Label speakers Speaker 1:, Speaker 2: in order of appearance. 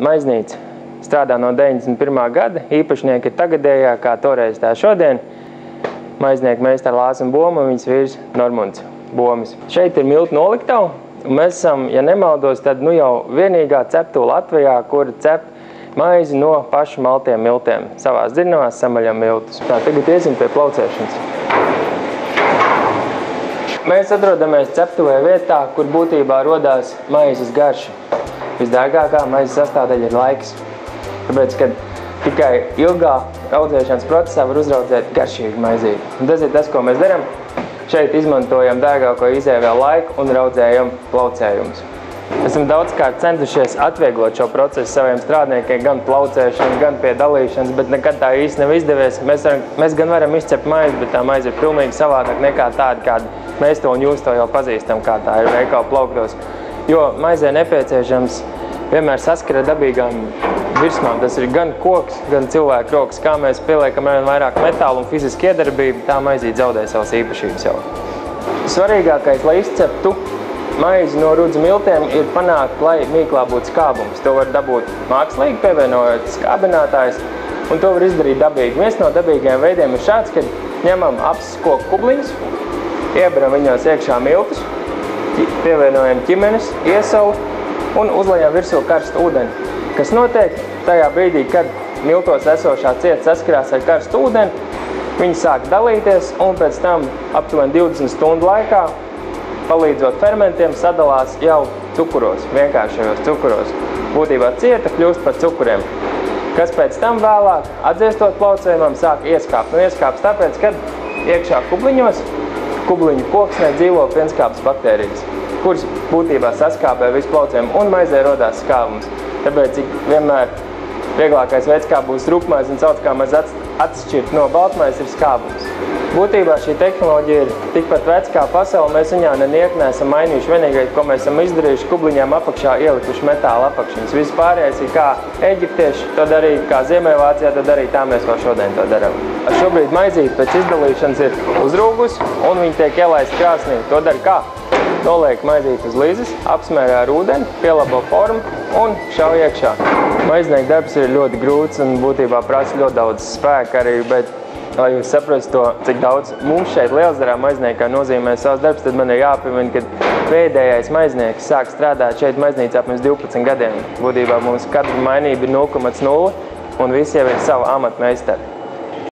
Speaker 1: Maiznīca strādā no 91. gada, īpašnieki ir tagadējā, kā toreiz tā šodien. Maiznieka meistara Lāsma Boma un viņas vīrs Normunds Bomis. Šeit ir miltu noliktava, un mēs esam, ja nemaldos, tad jau vienīgā ceptuve Latvijā, kur cep maizi no pašu maltiem miltiem. Savās dzirnavās samaļam miltus. Tā, tagad iesim pie plaucēšanas. Mēs atrodamies ceptuvē vietā, kur būtībā rodās maizes garša. Visdārgākā maizes sastāvdaļa ir laiks. Tāpēc, kad tikai ilgā audzēšanas procesā var uzraudzēt garšīgu maizīti. Un tas ir tas, ko mēs darām. Šeit izmantojam dārgāko izēvēlu laiku un raudzējam plaucējumus. Esam daudzkārt centušies atvieglot šo procesu saviem strādniekiem, gan plaucēšanu, gan pie dalīšanas, bet nekad tā īsti nav izdevies. Mēs gan varam izcept maizi, bet tā maize ir pilnīgi savādāk nekā tāda, kāda mēs to un jūs to jau pazīstam, kā tā ir veikala plauktos. Jo maizē nepieciešams vienmēr saskara dabīgām virsmām. Tas ir gan koks, gan cilvēku rokas. Kā mēs pieliekam vairāk metālu un fizisku iedarbību, tā maizīte zaudē savas īpašības jau. Svarīgākais, lai izceptu maizi no rudzu miltiem, ir panākt, lai mīklā būtu skābums. To var dabūt mākslīgi, pievienojot skābinātājs, un to var izdarīt dabīgi. Viens no dabīgajiem veidiem ir šāds, kad ņemam apsas koku kubliņus, ieberam viņos iekšā miltus, pievienojam ķimenes, iesalu un uzlejam virsū karstu ūdeni. Kas notiek tajā brīdī, kad miltos esošā cieta saskarās ar karstu ūdeni, viņi sāk dalīties un pēc tam aptuveni 20 stundu laikā, palīdzot fermentiem, sadalās jau cukuros, vienkāršajos cukuros. Būtībā cieta kļūst par cukuriem, kas pēc tam vēlāk, atdziestot plaucējumam, sāk ieskāpt. Ieskāps tāpēc, kad iekšā kubliņos, kubliņu koksnē dzīvo pienskāpes baktērijas, kuras būtībā saskāpē visu plaucējumu un maizē rodās skābums. Tāpēc vienmēr vieglākais veids, kā būs rupmaize un cauckāmaize atšķirt no baltmaizes, ir skābums. Būtībā šī tehnoloģija ir tikpat veca kā pasaule, mēs viņā neniek neesam mainījuši. Vienīgais, ko mēs esam izdarījuši, kubliņām apakšā ielikuši metāla apakšiņas. Viss pārējais ir kā eģiptieši to darīja, kā Ziemeļvācijā to darīja, tā mēs vēl šodien to darām. Šobrīd maizīte pēc izdalīšanas ir uzrūgus un viņi tiek ielaist krāsnī. To dara kā? Noliek maizīti uz līzes, apsmērē ar ūdeni, pielabo formu un šauj iekšā. Maiznieka darbs ir ļoti grūts un būtībā prasa ļoti daudz spēka arī, bet lai jūs saprastu to, cik daudz mums šeit Lielezerā maizniekā nozīmē savs darbs, tad man ir jāpiemina, ka pēdējais maiznieks sāk strādāt šeit maiznīcā pirms 12 gadiem. Būtībā mums katra mainība ir 0,0 un visi jau ir savu amatu meistari.